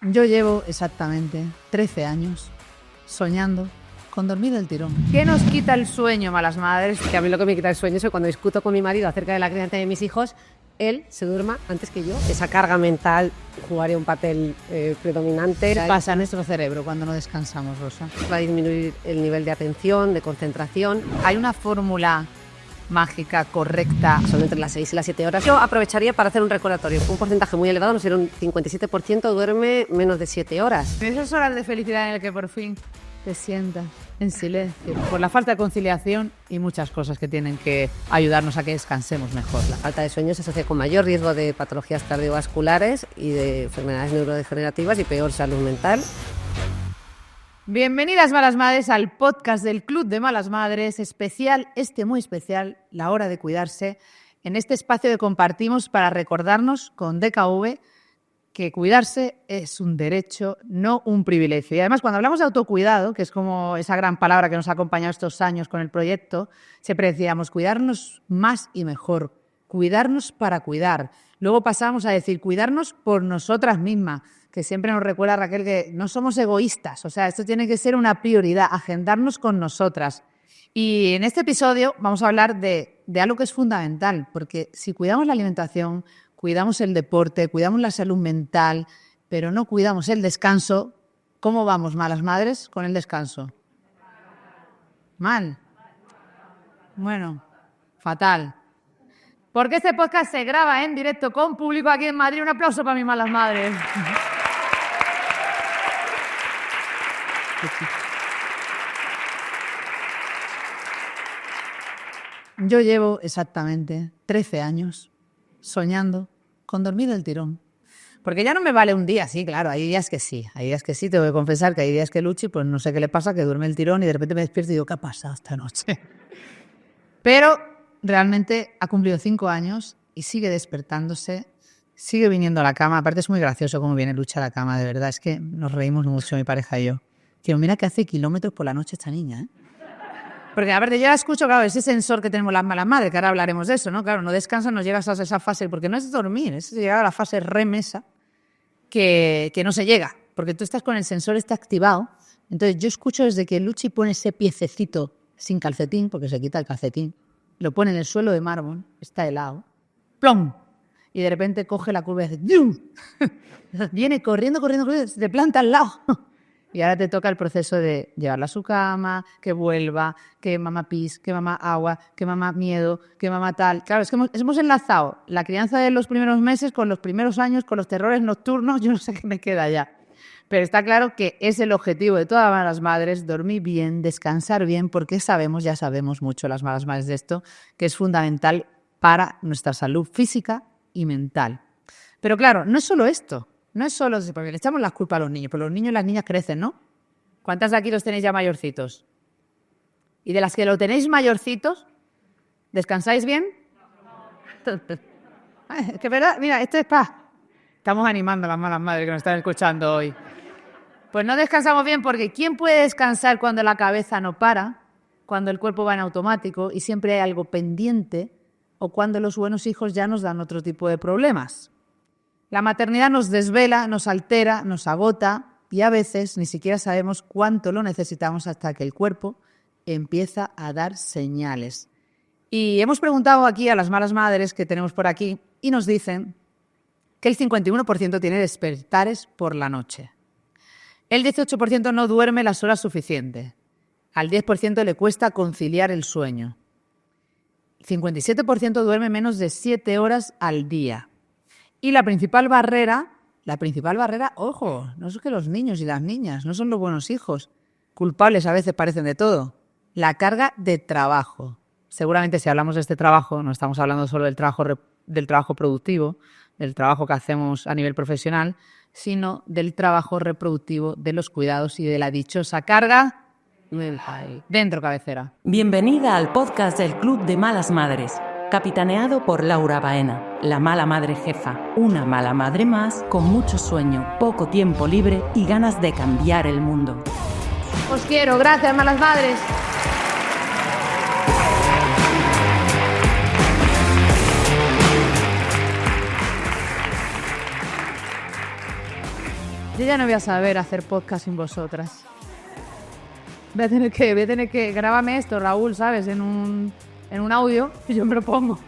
Yo llevo exactamente 13 años soñando con dormir del tirón. ¿Qué nos quita el sueño, malas madres? Que a mí lo que me quita el sueño es que cuando discuto con mi marido acerca de la crianza de mis hijos, él se duerma antes que yo. Esa carga mental jugaría un papel predominante. ¿Qué pasa en nuestro cerebro cuando no descansamos, Rosa? Va a disminuir el nivel de atención, de concentración. Hay una fórmula mágica, correcta. Son entre las 6 y las 7 horas. Yo aprovecharía para hacer un recordatorio. Un porcentaje muy elevado, no sé, un 57% duerme menos de 7 horas. En esas horas de felicidad en el que por fin te sientas en silencio, por la falta de conciliación y muchas cosas que tienen que ayudarnos a que descansemos mejor. La falta de sueño se asocia con mayor riesgo de patologías cardiovasculares y de enfermedades neurodegenerativas y peor salud mental. Bienvenidas, malas madres, al podcast del Club de Malas Madres, especial, muy especial, la hora de cuidarse, en este espacio que compartimos para recordarnos con DKV que cuidarse es un derecho, no un privilegio. Y además, cuando hablamos de autocuidado, que es como esa gran palabra que nos ha acompañado estos años con el proyecto, siempre decíamos cuidarnos más y mejor, cuidarnos para cuidar. Luego pasamos a decir cuidarnos por nosotras mismas, que siempre nos recuerda Raquel que no somos egoístas, o sea, esto tiene que ser una prioridad, agendarnos con nosotras. Y en este episodio vamos a hablar de algo que es fundamental, porque si cuidamos la alimentación, cuidamos el deporte, cuidamos la salud mental, pero no cuidamos el descanso, ¿cómo vamos, malas madres, con el descanso? ¿Mal? Bueno, fatal. Porque este podcast se graba en directo con público aquí en Madrid. Un aplauso para mis malas madres. Yo llevo exactamente 13 años soñando con dormir del tirón. Porque ya no me vale un día, sí, claro, hay días que sí, tengo que confesar que hay días que Luchi, pues no sé qué le pasa, que duerme el tirón y de repente me despierto y digo, ¿qué ha pasado esta noche? Pero realmente ha cumplido 5 años y sigue despertándose, sigue viniendo a la cama. Aparte es muy gracioso cómo viene Lucha a la cama, de verdad, es que nos reímos mucho mi pareja y yo. Que mira que hace kilómetros por la noche esta niña, ¿eh? Porque, a ver, yo ya escucho, claro, ese sensor que tenemos las malas madres, que ahora hablaremos de eso, ¿no? Claro, no descansas, no llegas a esa fase, porque no es dormir, es llegar a la fase remesa que no se llega, porque tú estás con el sensor activado. Entonces, yo escucho desde que Luchi pone ese piececito sin calcetín, porque se quita el calcetín, lo pone en el suelo de mármol, está helado, ¡plom! Y de repente coge la curva y hace ¡yum! Viene corriendo, se te planta al lado. Y ahora te toca el proceso de llevarla a su cama, que vuelva, que mamá pis, que mamá agua, que mamá miedo, que mamá tal. Claro, es que hemos enlazado la crianza de los primeros meses con los primeros años, con los terrores nocturnos. Yo no sé qué me queda ya. Pero está claro que es el objetivo de todas las madres, dormir bien, descansar bien, porque ya sabemos mucho las malas madres de esto, que es fundamental para nuestra salud física y mental. Pero claro, no es solo esto. No es solo porque le echamos las culpas a los niños, pero los niños y las niñas crecen, ¿no? ¿Cuántas de aquí los tenéis ya mayorcitos? Y de las que lo tenéis mayorcitos, ¿descansáis bien? Es que verdad, mira, esto es paz. Estamos animando a las malas madres que nos están escuchando hoy. Pues no descansamos bien porque ¿quién puede descansar cuando la cabeza no para? Cuando el cuerpo va en automático y siempre hay algo pendiente, o cuando los buenos hijos ya nos dan otro tipo de problemas. La maternidad nos desvela, nos altera, nos agota y a veces ni siquiera sabemos cuánto lo necesitamos hasta que el cuerpo empieza a dar señales. Y hemos preguntado aquí a las malas madres que tenemos por aquí y nos dicen que el 51% tiene despertares por la noche. El 18% no duerme las horas suficientes. Al 10% le cuesta conciliar el sueño. El 57% duerme menos de 7 horas al día. Y la principal barrera, ojo, no es que los niños y las niñas no son los buenos hijos. Culpables a veces parecen de todo. La carga de trabajo. Seguramente si hablamos de este trabajo, no estamos hablando solo del trabajo productivo, del trabajo que hacemos a nivel profesional, sino del trabajo reproductivo, de los cuidados y de la dichosa carga dentro cabecera. Bienvenida al podcast del Club de Malas Madres. Capitaneado por Laura Baena, la mala madre jefa, una mala madre más con mucho sueño, poco tiempo libre y ganas de cambiar el mundo. Os quiero, gracias, malas madres. Yo ya no voy a saber hacer podcast sin vosotras. Voy a tener que grábame esto, Raúl, ¿sabes? En un audio y yo me lo pongo.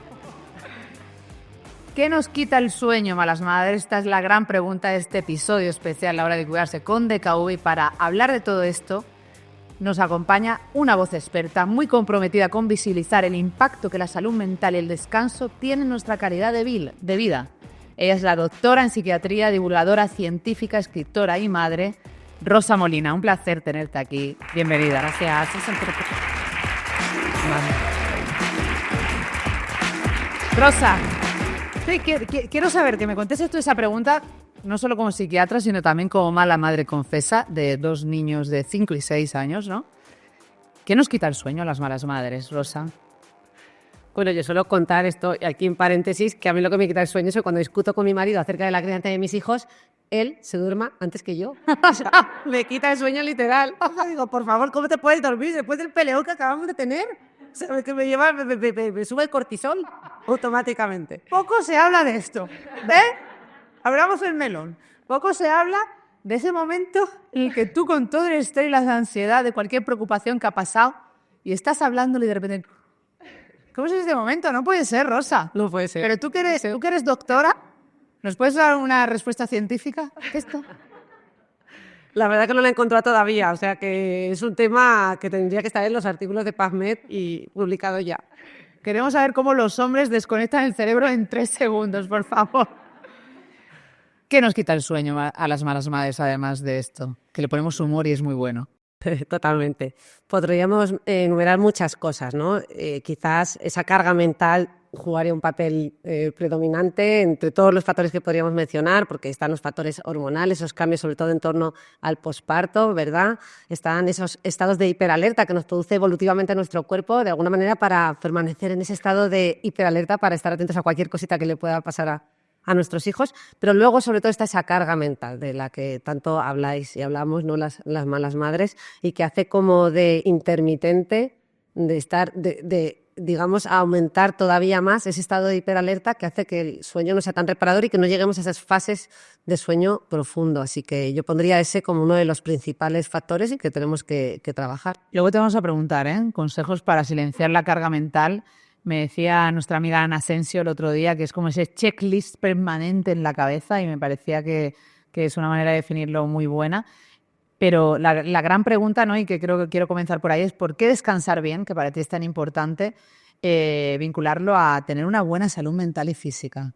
¿Qué nos quita el sueño, malas madres? Esta es la gran pregunta de este episodio especial, La Hora de Cuidarse con DKV. Y para hablar de todo esto, nos acompaña una voz experta muy comprometida con visibilizar el impacto que la salud mental y el descanso tienen en nuestra calidad de vida. Ella es la doctora en psiquiatría, divulgadora científica, escritora y madre, Rosa Molina. Un placer tenerte aquí. Bienvenida. Gracias. Rosa, sí, quiero saber que me contestes tú esa pregunta, no solo como psiquiatra, sino también como mala madre confesa de 2 niños de 5 y 6 años, ¿no? ¿Qué nos quita el sueño a las malas madres, Rosa? Bueno, yo suelo contar esto aquí en paréntesis, que a mí lo que me quita el sueño es que cuando discuto con mi marido acerca de la crianza de mis hijos, él se duerma antes que yo. Me quita el sueño literal. Digo, por favor, ¿cómo te puedes dormir después del peleón que acabamos de tener? O sea, que me sube el cortisol automáticamente. Poco se habla de esto, Abramos el melón. Poco se habla de ese momento en el que tú, con todo el estrés y la ansiedad de cualquier preocupación que ha pasado, y estás hablándole y de repente... ¿Cómo es este momento? No puede ser, Rosa. No puede ser. Pero tú que eres doctora, ¿nos puedes dar una respuesta científica a esto? La verdad que no la he encontrado todavía, o sea que es un tema que tendría que estar en los artículos de PubMed y publicado ya. Queremos saber cómo los hombres desconectan el cerebro en 3 segundos, por favor. ¿Qué nos quita el sueño a las malas madres, además de esto? Que le ponemos humor y es muy bueno. Totalmente. Podríamos enumerar muchas cosas, ¿no? Quizás esa carga mental jugaría un papel predominante entre todos los factores que podríamos mencionar, porque están los factores hormonales, esos cambios sobre todo en torno al posparto, ¿verdad? Están esos estados de hiperalerta que nos produce evolutivamente nuestro cuerpo, de alguna manera para permanecer en ese estado de hiperalerta, para estar atentos a cualquier cosita que le pueda pasar a nuestros hijos, pero luego sobre todo está esa carga mental de la que tanto habláis y hablamos, ¿no? Las malas madres, y que hace como de intermitente, de estar, digamos, a aumentar todavía más ese estado de hiperalerta que hace que el sueño no sea tan reparador y que no lleguemos a esas fases de sueño profundo. Así que yo pondría ese como uno de los principales factores y que tenemos que trabajar. Luego te vamos a preguntar, consejos para silenciar la carga mental. Me decía nuestra amiga Ana Asensio el otro día que es como ese checklist permanente en la cabeza, y me parecía que es una manera de definirlo muy buena. Pero la gran pregunta, ¿no? Y que creo que quiero comenzar por ahí, es ¿por qué descansar bien, que para ti es tan importante, vincularlo a tener una buena salud mental y física?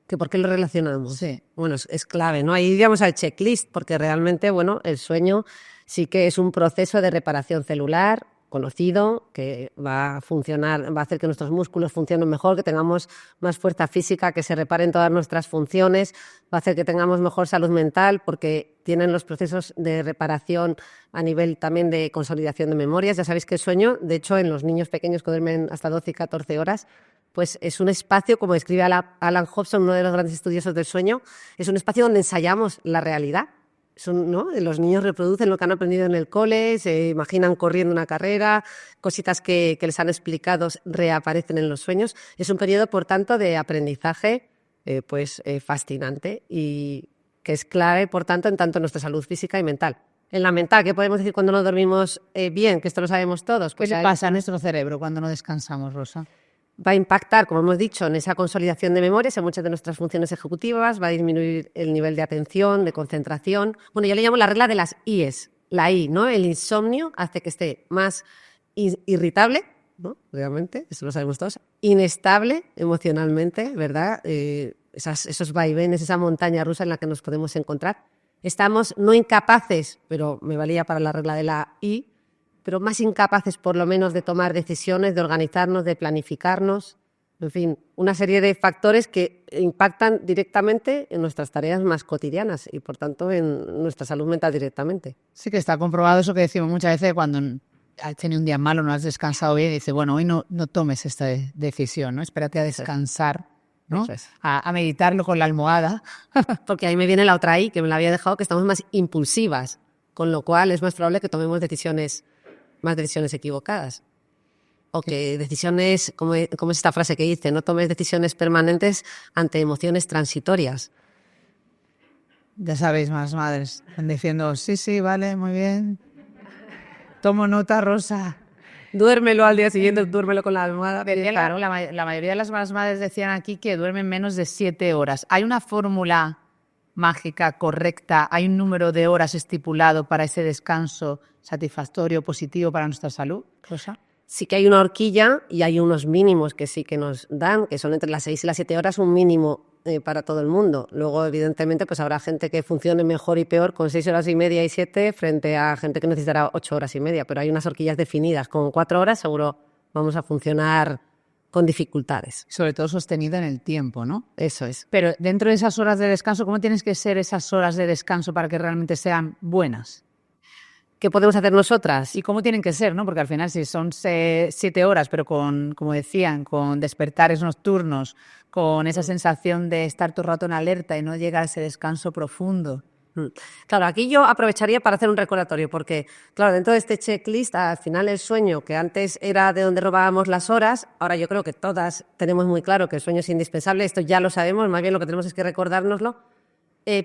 ¿Que por qué lo relacionamos? Sí. Bueno, es clave, ¿no? Ahí iríamos al checklist, porque realmente, bueno, el sueño sí que es un proceso de reparación celular conocido, que va a funcionar, va a hacer que nuestros músculos funcionen mejor, que tengamos más fuerza física, que se reparen todas nuestras funciones, va a hacer que tengamos mejor salud mental, porque tienen los procesos de reparación a nivel también de consolidación de memorias. Ya sabéis que el sueño, de hecho, en los niños pequeños que duermen hasta 12 y 14 horas, pues es un espacio, como describe Alan Hobson, uno de los grandes estudiosos del sueño, es un espacio donde ensayamos la realidad. ¿No? Los niños reproducen lo que han aprendido en el cole, se imaginan corriendo una carrera, cositas que les han explicado reaparecen en los sueños. Es un periodo, por tanto, de aprendizaje fascinante y que es clave, por tanto, en tanto nuestra salud física y mental. En la mental, ¿qué podemos decir cuando no dormimos bien? Que esto lo sabemos todos. Pues, ¿qué pasa a nuestro cerebro cuando no descansamos, Rosa? Va a impactar, como hemos dicho, en esa consolidación de memorias, en muchas de nuestras funciones ejecutivas, va a disminuir el nivel de atención, de concentración. Bueno, yo le llamo la regla de las I's. La I, ¿no? El insomnio hace que esté más irritable, ¿no? Obviamente, eso lo sabemos todos. Inestable emocionalmente, ¿verdad? Esos vaivenes, esa montaña rusa en la que nos podemos encontrar. Estamos no incapaces, pero me valía para la regla de la I, pero más incapaces por lo menos de tomar decisiones, de organizarnos, de planificarnos, en fin, una serie de factores que impactan directamente en nuestras tareas más cotidianas y por tanto en nuestra salud mental directamente. Sí, que está comprobado eso que decimos muchas veces cuando has tenido un día malo, no has descansado bien, y dices, bueno, hoy no tomes esta decisión, ¿no? Espérate a descansar, ¿no? Eso es. A meditarlo con la almohada. Porque ahí me viene la otra I, que me la había dejado, que estamos más impulsivas, con lo cual es más probable que tomemos más decisiones equivocadas. O que decisiones, como es esta frase que dice, no tomes decisiones permanentes ante emociones transitorias. Ya sabéis, malas madres, están diciendo, sí, vale, muy bien. Tomo nota, Rosa. Duérmelo al día siguiente, duérmelo con la almohada. Claro, la mayoría de las malas madres decían aquí que duermen menos de 7 horas. ¿Hay una fórmula mágica, correcta? ¿Hay un número de horas estipulado para ese descanso satisfactorio, positivo para nuestra salud, Rosa? Sí que hay una horquilla y hay unos mínimos que sí que nos dan, que son entre las 6 y las 7 horas, un mínimo para todo el mundo. Luego, evidentemente, pues habrá gente que funcione mejor y peor con 6 horas y media y 7 frente a gente que necesitará 8 horas y media, pero hay unas horquillas definidas. Con 4 horas seguro vamos a funcionar con dificultades. Sobre todo sostenido en el tiempo, ¿no? Eso es. Pero dentro de esas horas de descanso, ¿cómo tienen que ser esas horas de descanso para que realmente sean buenas? ¿Qué podemos hacer nosotras? ¿Y cómo tienen que ser, no? Porque al final si son 7 horas, pero con, como decían, con despertares nocturnos, con esa sensación de estar todo el rato en alerta y no llegar a ese descanso profundo. Claro, aquí yo aprovecharía para hacer un recordatorio, porque, claro, dentro de este checklist, al final el sueño, que antes era de donde robábamos las horas, ahora yo creo que todas tenemos muy claro que el sueño es indispensable, esto ya lo sabemos, más bien lo que tenemos es que recordárnoslo,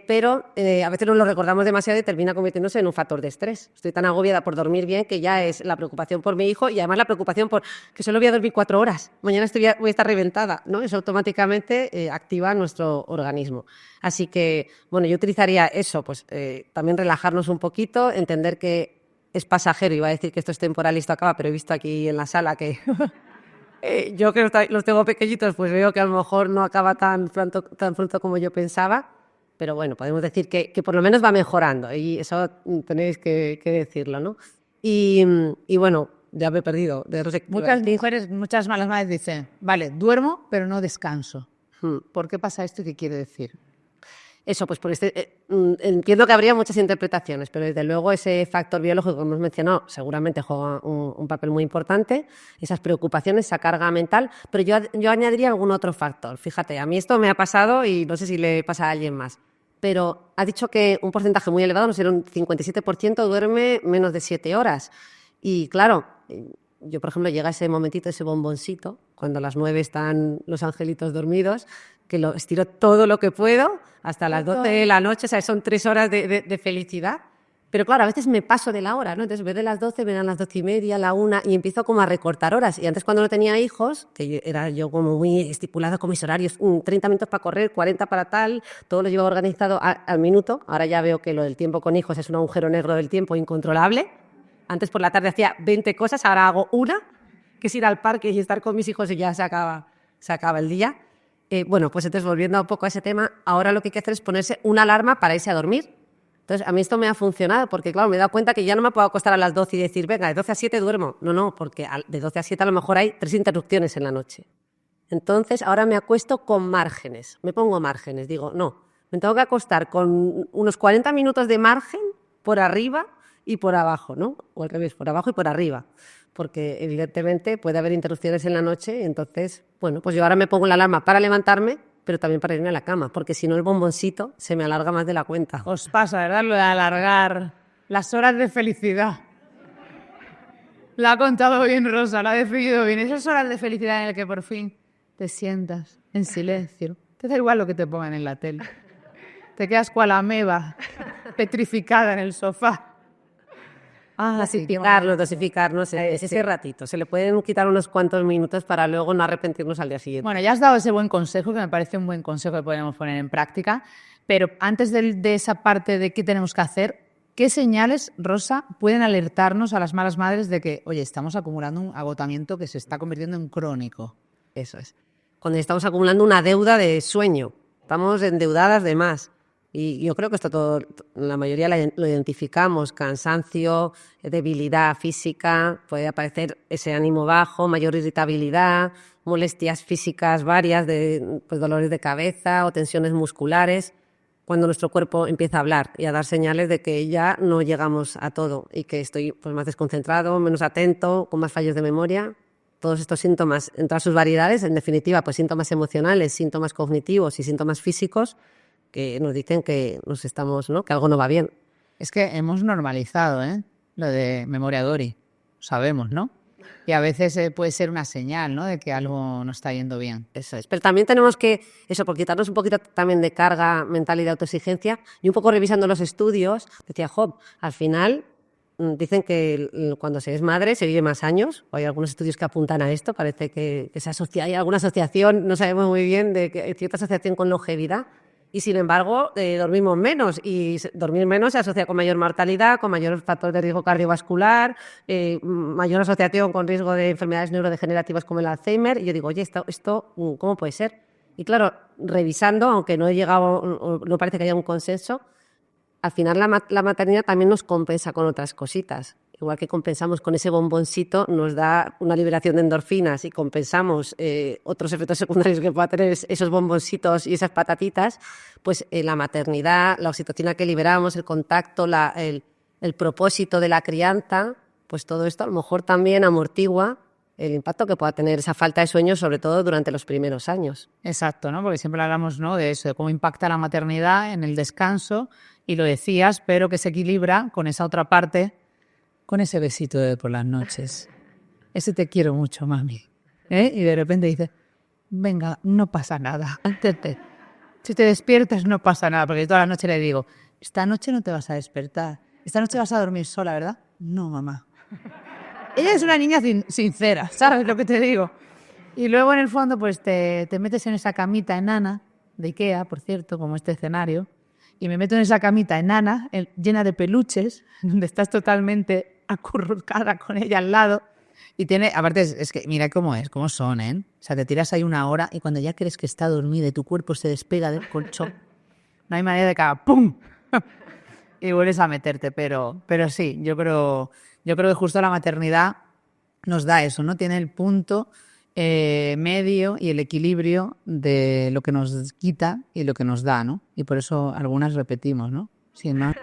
pero a veces no lo recordamos demasiado y termina convirtiéndose en un factor de estrés. Estoy tan agobiada por dormir bien que ya es la preocupación por mi hijo y además la preocupación por que solo voy a dormir 4 horas, mañana voy a estar reventada, ¿no? Eso automáticamente activa nuestro organismo. Así que, bueno, yo utilizaría eso, pues también relajarnos un poquito, entender que es pasajero, iba a decir que esto es temporal y esto acaba, pero he visto aquí en la sala que yo que los tengo pequeñitos, pues veo que a lo mejor no acaba tan pronto como yo pensaba. Pero bueno, podemos decir que por lo menos va mejorando y eso tenéis que decirlo, ¿no? Y bueno, ya me he perdido. Muchas mujeres, muchas malas madres dicen, vale, duermo, pero no descanso. ¿Por qué pasa esto y qué quiere decir? Eso, pues por entiendo que habría muchas interpretaciones, pero desde luego ese factor biológico que hemos mencionado seguramente juega un papel muy importante, esas preocupaciones, esa carga mental, pero yo añadiría algún otro factor. Fíjate, a mí esto me ha pasado y no sé si le pasa a alguien más, pero ha dicho que un porcentaje muy elevado, no sé, un 57% duerme menos de 7 horas. Y claro, yo, por ejemplo, llega ese momentito, ese bomboncito, cuando a las 9 están los angelitos dormidos, que lo estiro todo lo que puedo hasta las 12 de la noche, o sea, son 3 horas de felicidad. Pero claro, a veces me paso de la hora, ¿no? Entonces, en vez de las 12, me dan las 12:30, la 1, y empiezo como a recortar horas. Y antes, cuando no tenía hijos, que era yo como muy estipulada con mis horarios, 30 minutos para correr, 40 para tal, todo lo llevaba organizado al minuto. Ahora ya veo que lo del tiempo con hijos es un agujero negro del tiempo incontrolable. Antes por la tarde hacía 20 cosas, ahora hago una, que es ir al parque y estar con mis hijos y ya se acaba el día. Bueno, pues entonces volviendo un poco a ese tema, ahora lo que hay que hacer es ponerse una alarma para irse a dormir. Entonces, a mí esto me ha funcionado porque, claro, me he dado cuenta que ya no me puedo acostar a las 12 y decir, venga, de 12 a 7 duermo. No, porque de 12 a 7 a lo mejor hay 3 interrupciones en la noche. Entonces, ahora me acuesto con márgenes. Me pongo márgenes. Digo, no, me tengo que acostar con unos 40 minutos de margen por arriba y por abajo, ¿no? O al revés, por abajo y por arriba. Porque, evidentemente, puede haber interrupciones en la noche y entonces, bueno, pues yo ahora me pongo la alarma para levantarme, pero también para irme a la cama, porque si no el bomboncito se me alarga más de la cuenta. Os pasa, ¿verdad? Lo de alargar las horas de felicidad. Lo ha contado bien Rosa, lo ha definido bien. Esas horas de felicidad en las que por fin te sientas en silencio. Te da igual lo que te pongan en la tele. Te quedas cual ameba, petrificada en el sofá. Dosificarnos, ese ratito. Se le pueden quitar unos cuantos minutos para luego no arrepentirnos al día siguiente. Bueno, ya has dado ese buen consejo, que me parece un buen consejo que podemos poner en práctica, pero antes de esa parte de qué tenemos que hacer, ¿qué señales, Rosa, pueden alertarnos a las malas madres de que, oye, estamos acumulando un agotamiento que se está convirtiendo en crónico? Eso es. Cuando estamos acumulando una deuda de sueño, estamos endeudadas de más. Y yo creo que esto todo, la mayoría lo identificamos, cansancio, debilidad física, puede aparecer ese ánimo bajo, mayor irritabilidad, molestias físicas varias, pues dolores de cabeza o tensiones musculares, cuando nuestro cuerpo empieza a hablar y a dar señales de que ya no llegamos a todo y que estoy pues, más desconcentrado, menos atento, con más fallos de memoria. Todos estos síntomas, en todas sus variedades, en definitiva, pues síntomas emocionales, síntomas cognitivos y síntomas físicos, que nos dicen que nos estamos, ¿no? Que algo no va bien. Es que hemos normalizado, lo de memoria Dori. Sabemos, ¿no? Y a veces puede ser una señal, ¿no?, de que algo no está yendo bien. Eso es. Pero también tenemos que, por quitarnos un poquito también de carga mental y de autoexigencia, y un poco revisando los estudios, decía Job, al final dicen que cuando se es madre se vive más años, o hay algunos estudios que apuntan a esto, parece que se asocia, hay alguna asociación, no sabemos muy bien, de que hay cierta asociación con longevidad, y sin embargo dormimos menos, y dormir menos se asocia con mayor mortalidad, con mayor factor de riesgo cardiovascular, mayor asociación con riesgo de enfermedades neurodegenerativas como el Alzheimer, y yo digo, oye, ¿esto cómo puede ser? Y claro, revisando, aunque no he llegado, no parece que haya un consenso, al final la maternidad también nos compensa con otras cositas. Igual que compensamos con ese bomboncito, nos da una liberación de endorfinas y compensamos otros efectos secundarios que pueda tener esos bomboncitos y esas patatitas, pues la maternidad, la oxitocina que liberamos, el contacto, el propósito de la crianza, pues todo esto a lo mejor también amortigua el impacto que pueda tener esa falta de sueño, sobre todo durante los primeros años. Exacto, ¿no? Porque siempre hablamos, ¿no?, de eso, de cómo impacta la maternidad en el descanso, y lo decías, pero que se equilibra con esa otra parte, con ese besito de por las noches. Ese te quiero mucho, mami. Y de repente dices, venga, no pasa nada. Si te despiertas no pasa nada, porque yo toda la noche le digo, esta noche no te vas a despertar. Esta noche vas a dormir sola, ¿verdad? No, mamá. Ella es una niña sincera, ¿sabes lo que te digo? Y luego en el fondo pues te metes en esa camita enana, de Ikea, por cierto, como este escenario, y me meto en esa camita enana, llena de peluches, donde estás totalmente acurrucada con ella al lado, y tiene, aparte es que mira cómo son, ¿eh? O sea, te tiras ahí una hora y cuando ya crees que está dormida y tu cuerpo se despega del colchón, no hay manera de que haga ¡pum! Y vuelves a meterte, pero sí, yo creo que justo la maternidad nos da eso, ¿no? Tiene el punto medio y el equilibrio de lo que nos quita y lo que nos da, ¿no? Y por eso algunas repetimos, ¿no? Sin más.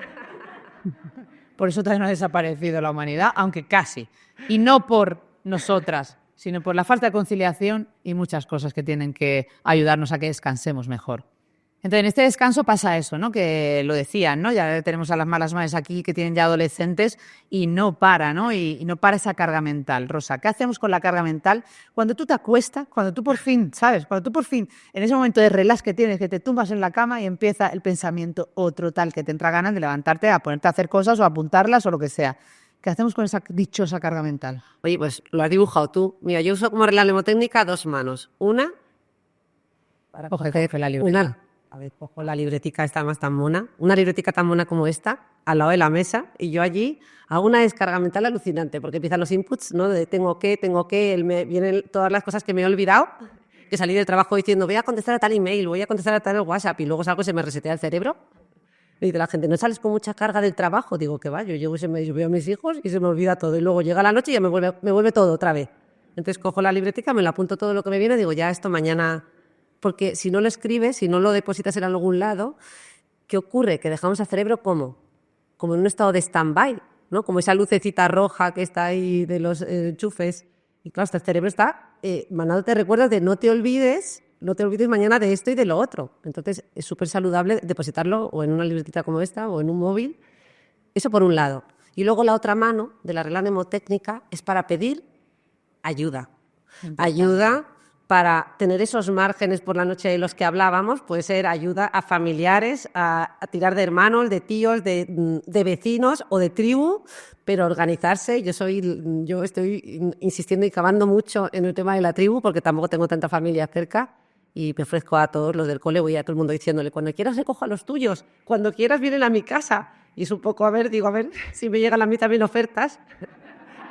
Por eso todavía no ha desaparecido la humanidad, aunque casi. Y no por nosotras, sino por la falta de conciliación y muchas cosas que tienen que ayudarnos a que descansemos mejor. Entonces, en este descanso pasa eso, ¿no? Que lo decían, ¿no? Ya tenemos a las malas madres aquí que tienen ya adolescentes y no para, ¿no? Y no para esa carga mental. Rosa, ¿qué hacemos con la carga mental? Cuando tú te acuestas, cuando tú por fin, ¿sabes? Cuando tú por fin, en ese momento de relax que tienes, que te tumbas en la cama y empieza el pensamiento otro tal, que te entra ganas de levantarte a ponerte a hacer cosas o a apuntarlas o lo que sea. ¿Qué hacemos con esa dichosa carga mental? Oye, pues lo has dibujado tú. Mira, yo uso como regla mnemotécnica 2 manos. Una para coger la libreta. A ver, cojo la libretica esta más tan mona. Una libretica tan mona como esta, al lado de la mesa, y yo allí hago una descarga mental alucinante, porque empiezan los inputs, ¿no? De tengo que, vienen todas las cosas que me he olvidado, que salí del trabajo diciendo voy a contestar a tal email, voy a contestar a tal WhatsApp, y luego salgo y se me resetea el cerebro. Y dice la gente, ¿no sales con mucha carga del trabajo? Digo, que va, yo llego y yo veo a mis hijos y se me olvida todo. Y luego llega la noche y ya me vuelve todo otra vez. Entonces cojo la libretica, me lo apunto todo lo que me viene, digo, ya esto mañana... Porque si no lo escribes, si no lo depositas en algún lado, ¿qué ocurre? Que dejamos al cerebro como en un estado de stand-by, ¿no? Como esa lucecita roja que está ahí de los enchufes. Y claro, el cerebro está mandándote recuerdos de no te olvides mañana de esto y de lo otro. Entonces es súper saludable depositarlo o en una libretita como esta o en un móvil. Eso por un lado. Y luego la otra mano de la regla mnemotécnica es para pedir ayuda. Ayuda para tener esos márgenes por la noche de los que hablábamos, puede ser ayuda a familiares, a tirar de hermanos, de tíos, de vecinos o de tribu, pero organizarse. Yo estoy insistiendo y cavando mucho en el tema de la tribu porque tampoco tengo tanta familia cerca y me ofrezco a todos los del cole, voy a todo el mundo diciéndole, cuando quieras recojo a los tuyos, cuando quieras vienen a mi casa. Y es un poco, a ver si me llegan a mí también ofertas.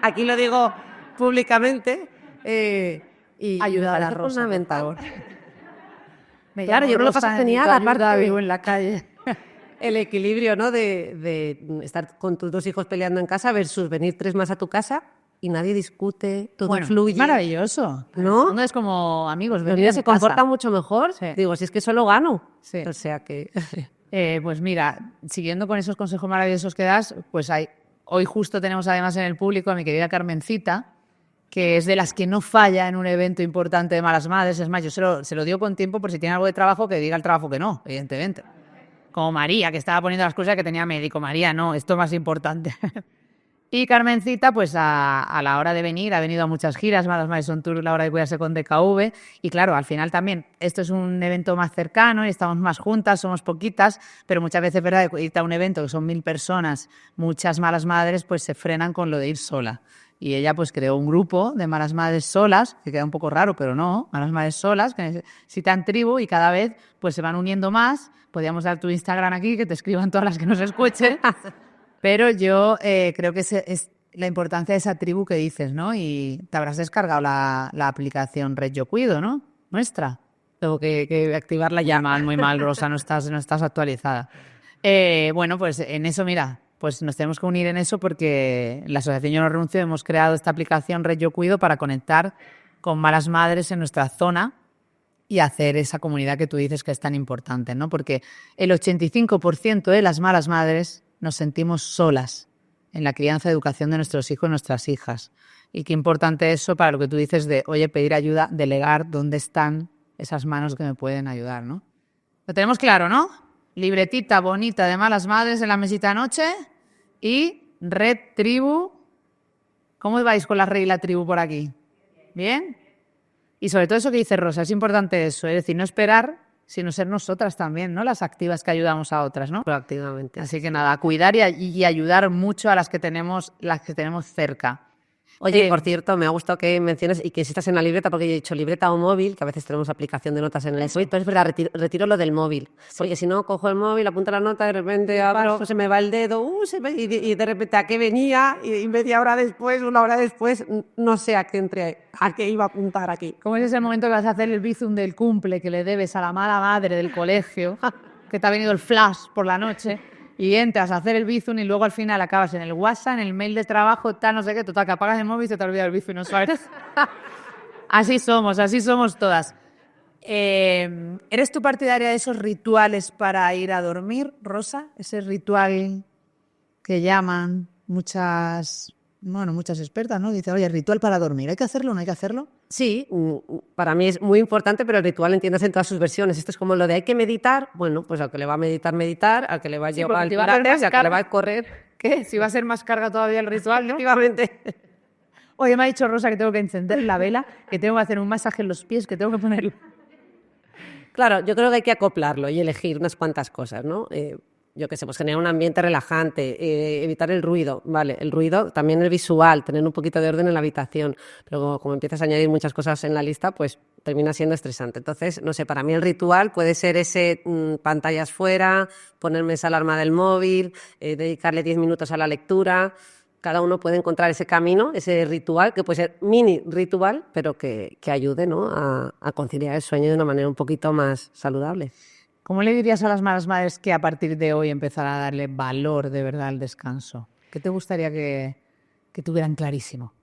Aquí lo digo públicamente. Y ayudar a Rosa, fundamental. Claro, yo creo que pasa genial, aparte vivo en la calle. El equilibrio, ¿no? De estar con tus 2 hijos peleando en casa versus venir 3 más a tu casa y nadie discute, todo fluye. Es maravilloso, ¿no? No es como amigos. Los niños se comportan mucho mejor. Sí. Digo, si es que solo gano. Sí. O sea que... Pues mira, siguiendo con esos consejos maravillosos que das, pues hoy justo tenemos además en el público a mi querida Carmencita, que es de las que no falla en un evento importante de Malas Madres. Es más, yo se lo digo con tiempo por si tiene algo de trabajo, que diga el trabajo que no, evidentemente. Como María, que estaba poniendo las cosas que tenía médico. María, no, esto es más importante. Y Carmencita, pues a la hora de venir, ha venido a muchas giras, Malas Madres on Tour, la hora de cuidarse con DKV. Y claro, al final también, esto es un evento más cercano y estamos más juntas, somos poquitas, pero muchas veces, ¿verdad?, irte a un evento que son 1000 personas, muchas malas madres, pues se frenan con lo de ir sola. Y ella pues creó un grupo de malas madres solas, que queda un poco raro, pero no, malas madres solas, que necesitan tribu y cada vez pues se van uniendo más. Podríamos dar tu Instagram aquí, que te escriban todas las que nos escuchen. Pero yo creo que es la importancia de esa tribu que dices, ¿no? Y te habrás descargado la aplicación Red Yo Cuido, ¿no? Nuestra. Tengo que activarla ya. Muy mal, Rosa, no estás actualizada. Bueno, pues en eso, mira, pues nos tenemos que unir en eso porque la Asociación Yo No Renuncio hemos creado esta aplicación Red Yo Cuido para conectar con malas madres en nuestra zona y hacer esa comunidad que tú dices que es tan importante, ¿no? Porque el 85% de las malas madres nos sentimos solas en la crianza y educación de nuestros hijos y nuestras hijas. Y qué importante eso para lo que tú dices de, oye, pedir ayuda, delegar, dónde están esas manos que me pueden ayudar, ¿no? Lo tenemos claro, ¿no? Libretita bonita de malas madres en la mesita noche y Red Tribu. ¿Cómo vais con la Red y la Tribu por aquí? ¿Bien? Y sobre todo eso que dice Rosa, es importante eso, es decir, no esperar, sino ser nosotras también, ¿no? Las activas que ayudamos a otras, ¿no? Proactivamente. Así que nada, cuidar y ayudar mucho a las que tenemos cerca. Oye, por cierto, me ha gustado que menciones y que insistas en la libreta, porque yo he dicho libreta o móvil, que a veces tenemos aplicación de notas en el móvil, pero es verdad, retiro lo del móvil. Porque si no, cojo el móvil, apunto la nota, de repente abro, se me va el dedo, y de repente a qué venía, y media hora después, una hora después, no sé a qué iba a apuntar aquí. ¿Cómo es ese momento que vas a hacer el bizum del cumple que le debes a la mala madre del colegio, que te ha venido el flash por la noche? Y entras a hacer el bizum y luego al final acabas en el WhatsApp, en el mail de trabajo, tal, no sé qué, total, que apagas el móvil y se te olvida el bizum y no sabes. Así somos todas. ¿Eres tú partidaria de esos rituales para ir a dormir, Rosa? Ese ritual que llaman muchas expertas, ¿no? Dicen, oye, ritual para dormir, ¿hay que hacerlo o no hay que hacerlo? Sí, para mí es muy importante, pero el ritual entiendes en todas sus versiones. Esto es como lo de hay que meditar, bueno, pues al que le va a meditar, al que le va a llevar al pilates, al que le va a correr. ¿Qué? Si va a ser más carga todavía el ritual, ¿no? Efectivamente. Oye, me ha dicho Rosa que tengo que encender la vela, que tengo que hacer un masaje en los pies, que tengo que ponerlo. Claro, yo creo que hay que acoplarlo y elegir unas cuantas cosas, ¿no? Yo qué sé, pues generar un ambiente relajante, evitar el ruido, vale, el ruido también es visual, tener un poquito de orden en la habitación, pero como empiezas a añadir muchas cosas en la lista, pues termina siendo estresante. Entonces, no sé, para mí el ritual puede ser ese pantallas fuera, ponerme esa alarma del móvil, dedicarle 10 minutos a la lectura. Cada uno puede encontrar ese camino, ese ritual, que puede ser mini ritual, pero que ayude, ¿no?, a conciliar el sueño de una manera un poquito más saludable. ¿Cómo le dirías a las malas madres que a partir de hoy empezara a darle valor de verdad al descanso? ¿Qué te gustaría que tuvieran clarísimo?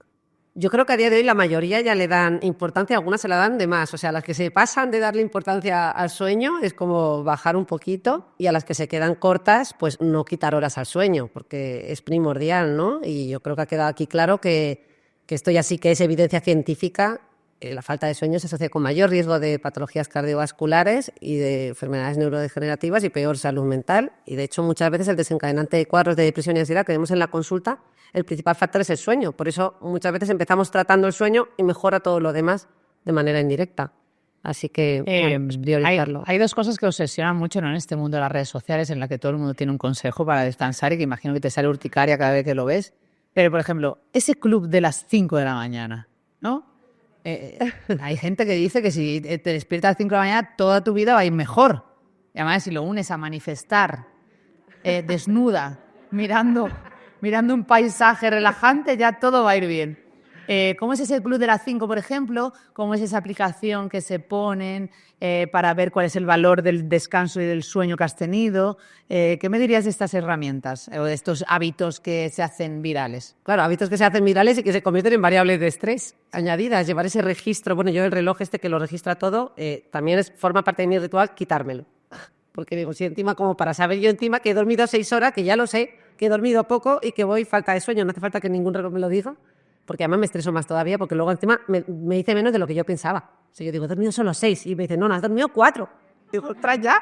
Yo creo que a día de hoy la mayoría ya le dan importancia, algunas se la dan de más. O sea, a las que se pasan de darle importancia al sueño es como bajar un poquito, y a las que se quedan cortas, pues no quitar horas al sueño, porque es primordial, ¿no? Y yo creo que ha quedado aquí claro que esto ya sí que es evidencia científica. La falta de sueño se asocia con mayor riesgo de patologías cardiovasculares y de enfermedades neurodegenerativas y peor salud mental. Y de hecho, muchas veces el desencadenante de cuadros de depresión y ansiedad que vemos en la consulta, el principal factor es el sueño. Por eso muchas veces empezamos tratando el sueño y mejora todo lo demás de manera indirecta. Así que pues priorizarlo. Hay dos cosas que obsesionan mucho, ¿no?, en este mundo de las redes sociales, en la que todo el mundo tiene un consejo para descansar y que imagino que te sale urticaria cada vez que lo ves. Pero, por ejemplo, ese club de las 5 de la mañana, ¿no? Hay gente que dice que si te despiertas a las 5 de la mañana, toda tu vida va a ir mejor. Y además, si lo unes a manifestar desnuda, mirando un paisaje relajante, ya todo va a ir bien. ¿Cómo es ese club de las 5, por ejemplo? ¿Cómo es esa aplicación que se ponen para ver cuál es el valor del descanso y del sueño que has tenido? ¿Qué me dirías de estas herramientas o de estos hábitos que se hacen virales? Claro, hábitos que se hacen virales y que se convierten en variables de estrés añadidas. Llevar ese registro, bueno, yo el reloj que lo registra todo, también forma parte de mi ritual quitármelo. Porque digo, si encima, como para saber yo encima que he dormido 6 horas, que ya lo sé, que he dormido poco y que voy falta de sueño, no hace falta que ningún reloj me lo diga. Porque además me estreso más todavía, porque luego encima me dice menos de lo que yo pensaba. O sea, yo digo, he dormido solo 6, y me dice, no, has dormido 4. Digo, ostras, ya.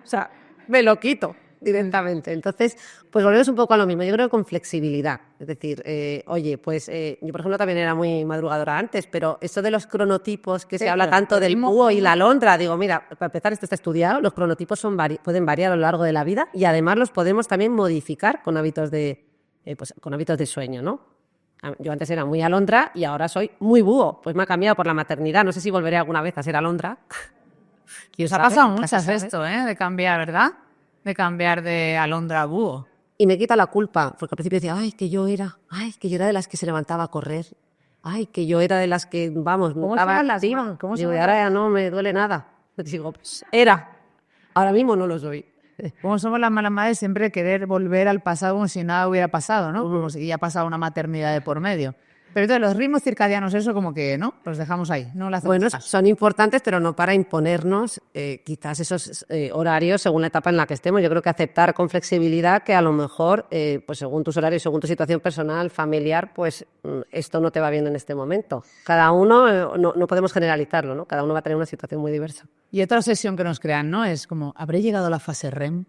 O sea, me lo quito. directamente. Entonces, pues volvemos un poco a lo mismo. Yo creo que con flexibilidad. Es decir, oye, pues yo, por ejemplo, también era muy madrugadora antes, pero esto de los cronotipos que se habla tanto del búho y la alondra, digo, mira, para empezar, esto está estudiado, los cronotipos pueden variar a lo largo de la vida y además los podemos también modificar con hábitos de sueño, ¿no? Yo antes era muy alondra y ahora soy muy búho. Pues me ha cambiado por la maternidad. No sé si volveré alguna vez a ser alondra. Os ha pasado muchas esto, de cambiar, ¿verdad? De cambiar de alondra a búho. Y me quita la culpa, porque al principio decía, que yo era de las que se levantaba a correr. Que yo era de las que, vamos, ¿Cómo estaba se llama? activa. ¿Cómo se Digo, y llama? ahora ya no me duele nada. Digo, pues era. Ahora mismo no lo soy. Como somos las malas madres, siempre querer volver al pasado como si nada hubiera pasado, ¿no? Como si ya ha pasado una maternidad de por medio. Pero entonces los ritmos circadianos, eso como que, ¿no? Los dejamos ahí, no lo hacemos Bueno, caso. son importantes, pero no para imponernos quizás esos horarios según la etapa en la que estemos. Yo creo que aceptar con flexibilidad que a lo mejor, pues según tus horarios, según tu situación personal, familiar, pues esto no te va bien en este momento. Cada uno, no podemos generalizarlo, ¿no? Cada uno va a tener una situación muy diversa. Y otra obsesión que nos crean, ¿no? Es como, ¿habré llegado a la fase REM?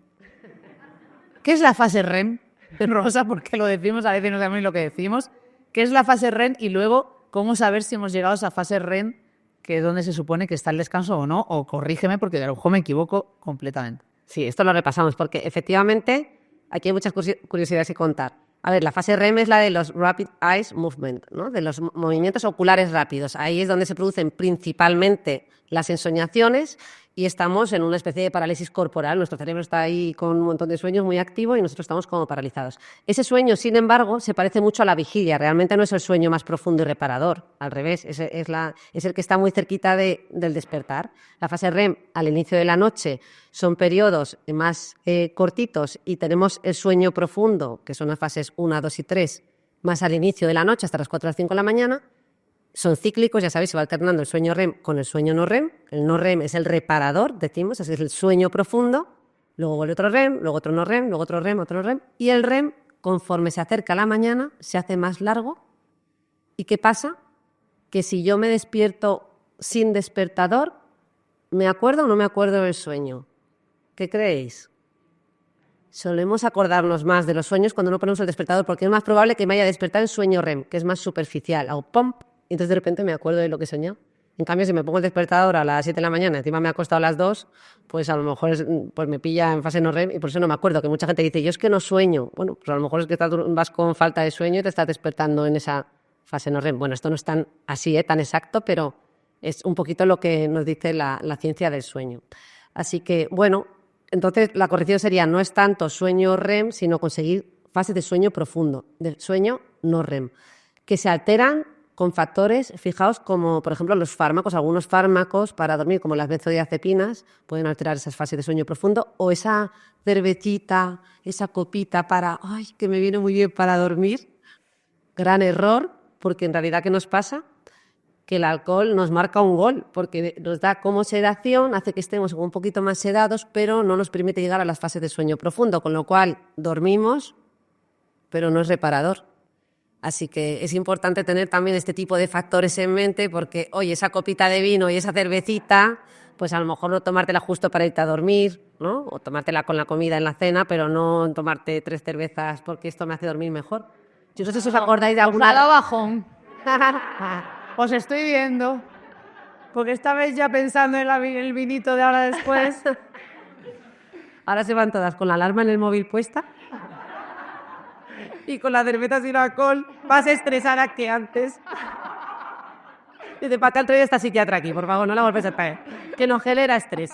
¿Qué es la fase REM, Rosa? Porque lo decimos, a veces no sabemos ni lo que decimos. ¿Qué es la fase REM? Y luego, ¿cómo saber si hemos llegado a esa fase REM, que es donde se supone que está el descanso o no? O corrígeme, porque de a lo mejor me equivoco completamente. Sí, esto lo repasamos, porque efectivamente aquí hay muchas curiosidades que contar. A ver, la fase REM es la de los Rapid Eye Movement, ¿no? De los movimientos oculares rápidos. Ahí es donde se producen principalmente las ensoñaciones y estamos en una especie de parálisis corporal. Nuestro cerebro está ahí con un montón de sueños muy activo y nosotros estamos como paralizados. Ese sueño, sin embargo, se parece mucho a la vigilia. Realmente no es el sueño más profundo y reparador. Al revés, es el que está muy cerquita del despertar. La fase REM, al inicio de la noche, son periodos más cortitos y tenemos el sueño profundo, que son las fases 1, 2 y 3, más al inicio de la noche, hasta las 4 o las 5 de la mañana. Son cíclicos, ya sabéis, se va alternando el sueño REM con el sueño no REM. El no REM es el reparador, decimos, es el sueño profundo. Luego vuelve otro REM, luego otro no REM, luego otro REM, otro REM. Y el REM, conforme se acerca la mañana, se hace más largo. ¿Y qué pasa? Que si yo me despierto sin despertador, ¿me acuerdo o no me acuerdo del sueño? ¿Qué creéis? Solemos acordarnos más de los sueños cuando no ponemos el despertador, porque es más probable que me haya despertado en sueño REM, que es más superficial. Hago pom, y entonces de repente me acuerdo de lo que he soñado. En cambio, si me pongo el despertador a las 7 de la mañana, encima me he acostado a las 2, pues a lo mejor pues me pilla en fase no REM y por eso no me acuerdo. Que mucha gente dice, yo es que no sueño. Bueno, pues a lo mejor es que vas con falta de sueño y te estás despertando en esa fase no REM. Bueno, esto no es tan así, tan exacto, pero es un poquito lo que nos dice la ciencia del sueño. Así que, bueno, entonces la corrección sería no es tanto sueño REM, sino conseguir fases de sueño profundo, de sueño no REM, que se alteran con factores, fijaos, como por ejemplo los fármacos. Algunos fármacos para dormir, como las benzodiazepinas, pueden alterar esas fases de sueño profundo, o esa cervecita, esa copita que me viene muy bien para dormir. Gran error, porque en realidad, ¿qué nos pasa? Que el alcohol nos marca un gol, porque nos da como sedación, hace que estemos un poquito más sedados, pero no nos permite llegar a las fases de sueño profundo, con lo cual dormimos, pero no es reparador. Así que es importante tener también este tipo de factores en mente, porque, oye, esa copita de vino y esa cervecita, pues a lo mejor no tomártela justo para irte a dormir, ¿no? O tomártela con la comida en la cena, pero no tomarte 3 cervezas porque esto me hace dormir mejor. Yo no sé si os acordáis de alguna... Os ha dado bajón. Os estoy viendo. Porque esta vez ya pensando en el vinito de ahora después. Ahora se van todas con la alarma en el móvil puesta. Y con la cerveza sin alcohol más estresada que antes. Dice, para que traer esta psiquiatra aquí, por favor, no la vuelves a traer. Que nos genera estrés.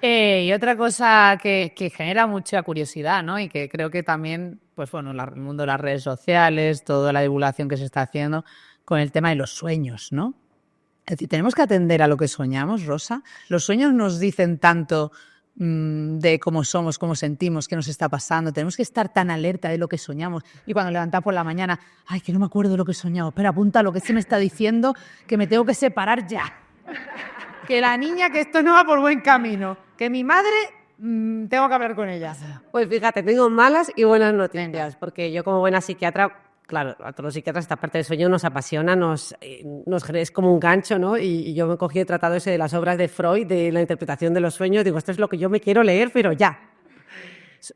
Y otra cosa que genera mucha curiosidad, ¿no? Y que creo que también, pues bueno, el mundo de las redes sociales, toda la divulgación que se está haciendo con el tema de los sueños, ¿no? Es decir, tenemos que atender a lo que soñamos, Rosa. Los sueños nos dicen tanto de cómo somos, cómo sentimos, qué nos está pasando. Tenemos que estar tan alerta de lo que soñamos. Y cuando levantamos por la mañana, ay, que no me acuerdo de lo que he soñado. Espera, apunta lo que se me está diciendo, que me tengo que separar ya. Que la niña, que esto no va por buen camino. Que mi madre, tengo que hablar con ella. Pues fíjate, tengo malas y buenas noticias, porque yo como buena psiquiatra, claro, a todos los psiquiatras esta parte del sueño nos apasiona, es como un gancho, ¿no? Y yo me cogí el tratado ese de las obras de Freud, de la interpretación de los sueños, digo, esto es lo que yo me quiero leer, pero ya.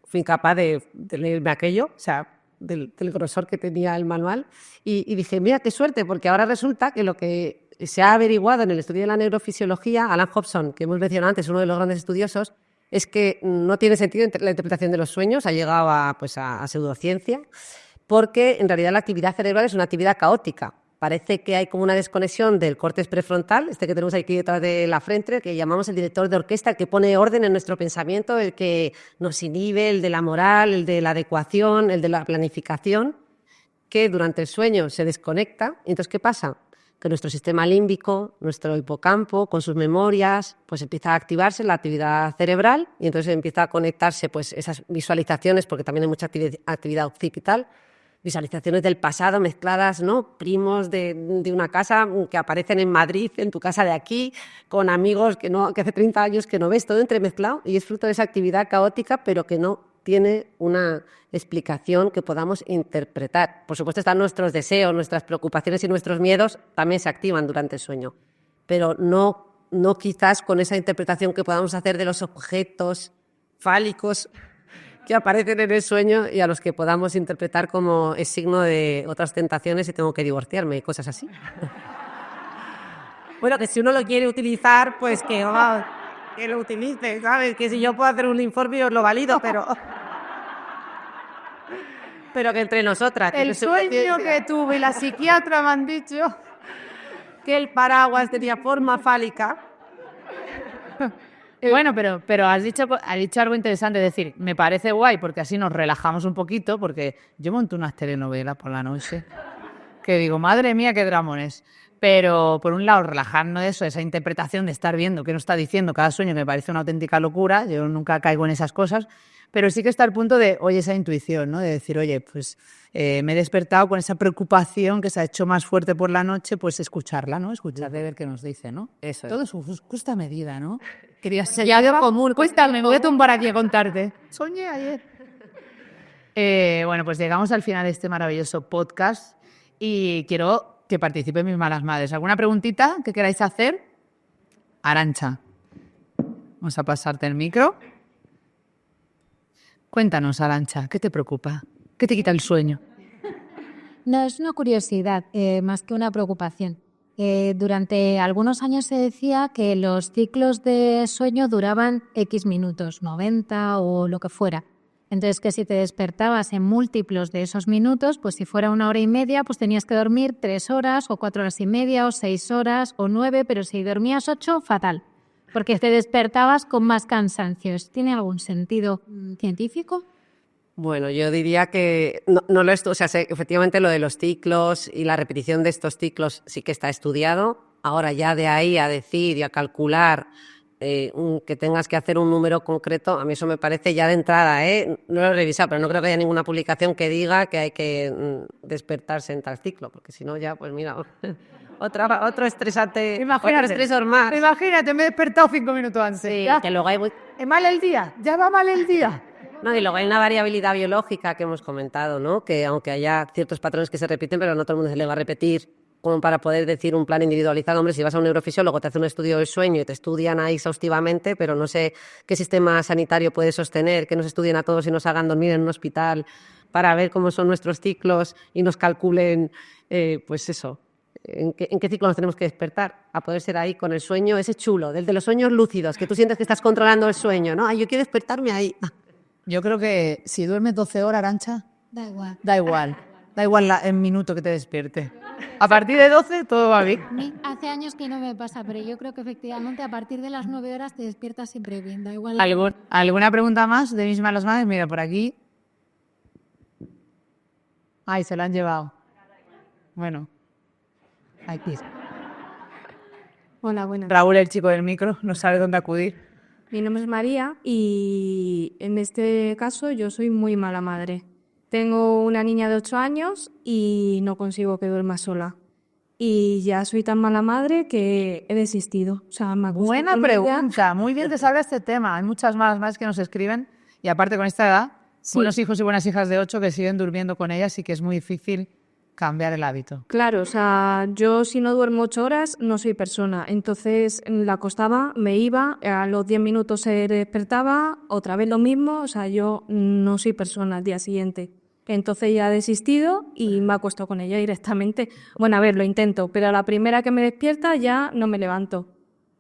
fui incapaz de leerme aquello, o sea, del grosor que tenía el manual, y dije, mira, qué suerte, porque ahora resulta que lo que se ha averiguado en el estudio de la neurofisiología, Alan Hobson, que hemos mencionado antes, uno de los grandes estudiosos, es que no tiene sentido la interpretación de los sueños, ha llegado a pseudociencia, porque en realidad la actividad cerebral es una actividad caótica. Parece que hay como una desconexión del córtex prefrontal, que tenemos aquí detrás de la frente, que llamamos el director de orquesta, el que pone orden en nuestro pensamiento, el que nos inhibe, el de la moral, el de la adecuación, el de la planificación, que durante el sueño se desconecta. Entonces, ¿qué pasa? Que nuestro sistema límbico, nuestro hipocampo, con sus memorias, pues empieza a activarse la actividad cerebral y entonces empieza a conectarse pues esas visualizaciones, porque también hay mucha actividad occipital, visualizaciones del pasado mezcladas, ¿no? Primos de una casa que aparecen en Madrid, en tu casa de aquí, con amigos que hace 30 años que no ves, todo entremezclado, y es fruto de esa actividad caótica, pero que no tiene una explicación que podamos interpretar. Por supuesto, están nuestros deseos, nuestras preocupaciones y nuestros miedos también se activan durante el sueño, pero no quizás con esa interpretación que podamos hacer de los objetos fálicos que aparecen en el sueño y a los que podamos interpretar como es signo de otras tentaciones y tengo que divorciarme y cosas así. Bueno, que si uno lo quiere utilizar, pues que lo utilice, ¿sabes? Que si yo puedo hacer un informe os lo valido, pero que entre nosotras. El sueño que tuve y la psiquiatra me han dicho que el paraguas tenía forma fálica. Bueno, pero has dicho algo interesante, es decir, me parece guay porque así nos relajamos un poquito, porque yo monto unas telenovelas por la noche que digo, madre mía, qué dramones. Pero, por un lado, relajarnos de eso, esa interpretación de estar viendo qué nos está diciendo cada sueño, que me parece una auténtica locura, yo nunca caigo en esas cosas, pero sí que está el punto de, oye, esa intuición, ¿no? De decir, oye, pues me he despertado con esa preocupación que se ha hecho más fuerte por la noche, pues escucharla, ¿no? Escuchar de ver qué nos dice, ¿no? Eso es. Todo su justa medida, ¿no? Querías ser algo común. Cuéntame, me voy a tumbar aquí a contarte. Soñé ayer. Bueno, pues llegamos al final de este maravilloso podcast y quiero que participen mis malas madres. ¿Alguna preguntita que queráis hacer? Arantxa, vamos a pasarte el micro. Cuéntanos, Arantxa, ¿qué te preocupa? ¿Qué te quita el sueño? No, es una curiosidad, más que una preocupación. Durante algunos años se decía que los ciclos de sueño duraban X minutos, 90 o lo que fuera. Entonces, que si te despertabas en múltiplos de esos minutos, pues si fuera 1 hora y media, pues tenías que dormir 3 horas o 4 horas y media o 6 horas o 9, pero si dormías 8, fatal, porque te despertabas con más cansancio. ¿Tiene algún sentido científico? Bueno, yo diría que no lo o sea, efectivamente lo de los ciclos y la repetición de estos ciclos sí que está estudiado. Ahora ya de ahí a decir y a calcular que tengas que hacer un número concreto, a mí eso me parece ya de entrada, no lo he revisado, pero no creo que haya ninguna publicación que diga que hay que despertarse en tal ciclo, porque si no ya, pues mira, otro estresante, otro estresor más. Imagínate, me he despertado 5 minutos antes. Sí, ¿Ya? que luego hay ¿Es mal el día? ¿Ya va mal el día? No, y luego hay una variabilidad biológica que hemos comentado, ¿no? Que aunque haya ciertos patrones que se repiten, pero no todo el mundo se le va a repetir, como para poder decir un plan individualizado. Hombre, si vas a un neurofisiólogo, te hace un estudio del sueño y te estudian ahí exhaustivamente, pero no sé qué sistema sanitario puede sostener que nos estudien a todos y nos hagan dormir en un hospital para ver cómo son nuestros ciclos y nos calculen, pues eso, en qué ciclo nos tenemos que despertar, a poder ser ahí con el sueño ese chulo, del de los sueños lúcidos, que tú sientes que estás controlando el sueño, ¿no? Ay, yo quiero despertarme ahí. Yo creo que si duermes 12 horas, Arantxa, Da igual. da igual. Da igual el minuto que te despierte. A partir de 12 todo va bien. Hace años que no me pasa, pero yo creo que efectivamente a partir de las 9 horas te despiertas siempre bien, da igual. ¿Alguna pregunta más de mis malas madres? Mira, por aquí. Ay, se la han llevado. Bueno. Aquí. Hola, buenas. Raúl, el chico del micro, no sabe dónde acudir. Mi nombre es María y en este caso yo soy muy mala madre. Tengo una niña de 8 años y no consigo que duerma sola. Y ya soy tan mala madre que he desistido. O sea, me acuesto Buena con ella. pregunta. Muy bien te sabe este tema. Hay muchas malas madres que nos escriben y aparte con esta edad, Sí. buenos hijos y buenas hijas de 8 que siguen durmiendo con ellas y que es muy difícil cambiar el hábito. Claro, o sea, yo si no duermo 8 horas no soy persona. Entonces la acostaba, me iba, a los 10 minutos se despertaba, otra vez lo mismo. O sea, yo no soy persona al día siguiente. Entonces ya he desistido y me acuesto con ella directamente. Bueno, a ver, lo intento, pero a la primera que me despierta ya no me levanto.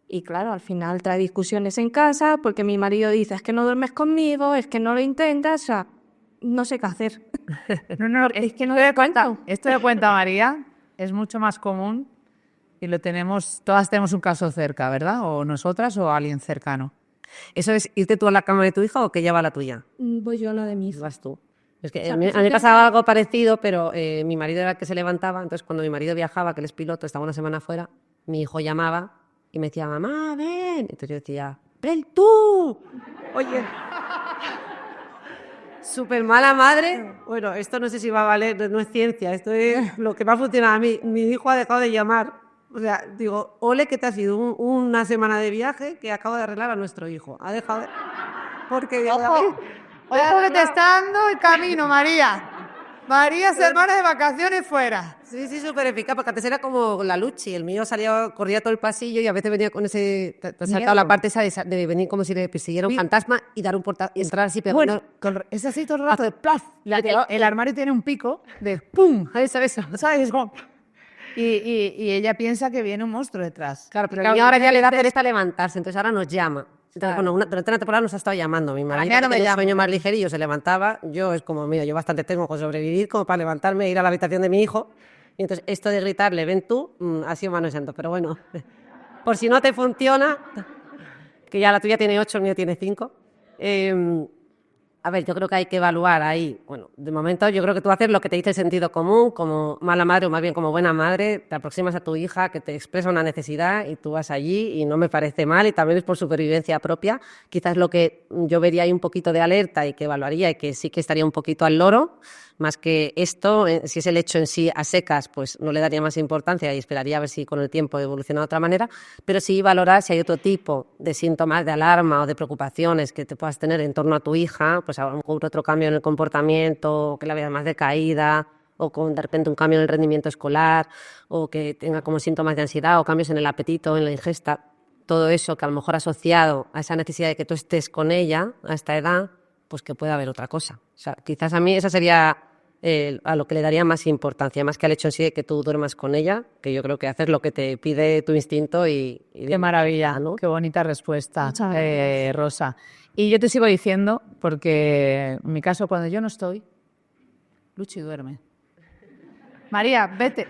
Y claro, al final trae discusiones en casa porque mi marido dice, es que no duermes conmigo, es que no lo intentas, o sea, no sé qué hacer. No, Es que no doy cuenta. Esto de cuenta María es mucho más común y todas tenemos un caso cerca, ¿verdad? O nosotras o alguien cercano. ¿Eso es irte tú a la cama de tu hija o que ella va a la tuya? Voy yo a la de mi hija. Vas tú. Es que O sea, a mí me pasaba algo parecido, pero mi marido era el que se levantaba, entonces cuando mi marido viajaba, que él es piloto, estaba una semana fuera, mi hijo llamaba y me decía, mamá, ven. Entonces yo decía, ven tú. Oye, súper mala madre. Bueno, esto no sé si va a valer, no es ciencia, esto es lo que va a funcionar a mí. Mi hijo ha dejado de llamar. O sea, digo, ole que te ha sido una semana de viaje que acabo de arreglar a nuestro hijo. Ha dejado de... Porque... Ojo que te está dando el camino, María. María se va de vacaciones fuera. Sí, súper eficaz, porque antes era como la Luchi, el mío corría todo el pasillo y a veces venía con ese, te ha saltado la parte esa de venir como si le persiguiera un fantasma y dar un portazo y entrar así pegando. Bueno, es así todo el rato de plaf. El armario tiene un pico de pum, ¿sabes? Es como... Y ella piensa que viene un monstruo detrás. Claro, pero el mío ahora ya le da pereza levantarse, entonces ahora nos llama. Entonces, bueno, durante una temporada nos ha estado llamando. Mi marido no me tenía un llama. sueño más ligerillo, se levantaba. Yo es como, mira, yo bastante tengo con sobrevivir como para levantarme e ir a la habitación de mi hijo. Y entonces esto de gritarle, ven tú, ha sido mano de santo. Pero bueno, por si no te funciona, que ya la tuya tiene 8, el mío tiene 5. A ver, yo creo que hay que evaluar ahí. Bueno, de momento yo creo que tú haces lo que te dice el sentido común, como mala madre o más bien como buena madre, te aproximas a tu hija que te expresa una necesidad y tú vas allí y no me parece mal y también es por supervivencia propia. Quizás lo que yo vería ahí un poquito de alerta y que evaluaría y que sí que estaría un poquito al loro, más que esto, si es el hecho en sí a secas, pues no le daría más importancia y esperaría a ver si con el tiempo evoluciona de otra manera, pero sí valorar si hay otro tipo de síntomas de alarma o de preocupaciones que te puedas tener en torno a tu hija, pues a lo mejor otro cambio en el comportamiento, que la veas más decaída, o con de repente un cambio en el rendimiento escolar, o que tenga como síntomas de ansiedad o cambios en el apetito, en la ingesta. Todo eso que a lo mejor asociado a esa necesidad de que tú estés con ella a esta edad, pues que pueda haber otra cosa. O sea, quizás a mí esa sería a lo que le daría más importancia, más que al hecho en sí de que tú duermas con ella, que yo creo que haces lo que te pide tu instinto y Qué maravilla, ¿no? Qué bonita respuesta, Muchas gracias. Rosa. Y yo te sigo diciendo, porque en mi caso, cuando yo no estoy, Luchi duerme. María, vete,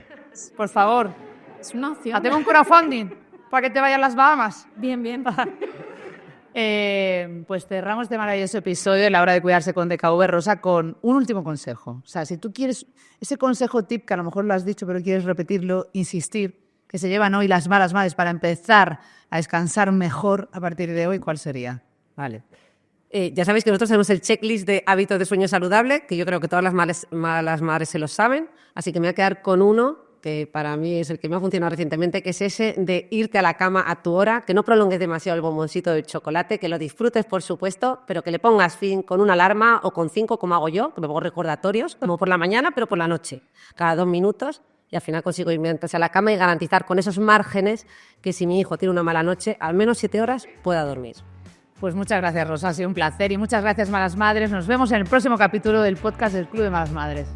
por favor. Es una opción. Tengo un crowdfunding para que te vayas a las Bahamas. Bien, bien. Pues cerramos este maravilloso episodio de La Hora de Cuidarse con DKV, Rosa, con un último consejo. O sea, si tú quieres ese consejo tip, que a lo mejor lo has dicho, pero quieres repetirlo, insistir, que se llevan hoy las malas madres para empezar a descansar mejor a partir de hoy, ¿cuál sería? Vale. Ya sabéis que nosotros tenemos el checklist de hábitos de sueño saludable, que yo creo que todas las malas madres se lo saben, así que me voy a quedar con uno que para mí es el que me ha funcionado recientemente, que es ese de irte a la cama a tu hora, que no prolongues demasiado el bomboncito del chocolate, que lo disfrutes, por supuesto, pero que le pongas fin con una alarma o con 5, como hago yo, que me pongo recordatorios, como por la mañana, pero por la noche, cada 2 minutos, y al final consigo irme entonces a la cama y garantizar con esos márgenes que si mi hijo tiene una mala noche, al menos 7 horas pueda dormir. Pues muchas gracias, Rosa, ha sido un placer, y muchas gracias, malas madres. Nos vemos en el próximo capítulo del podcast del Club de Malas Madres.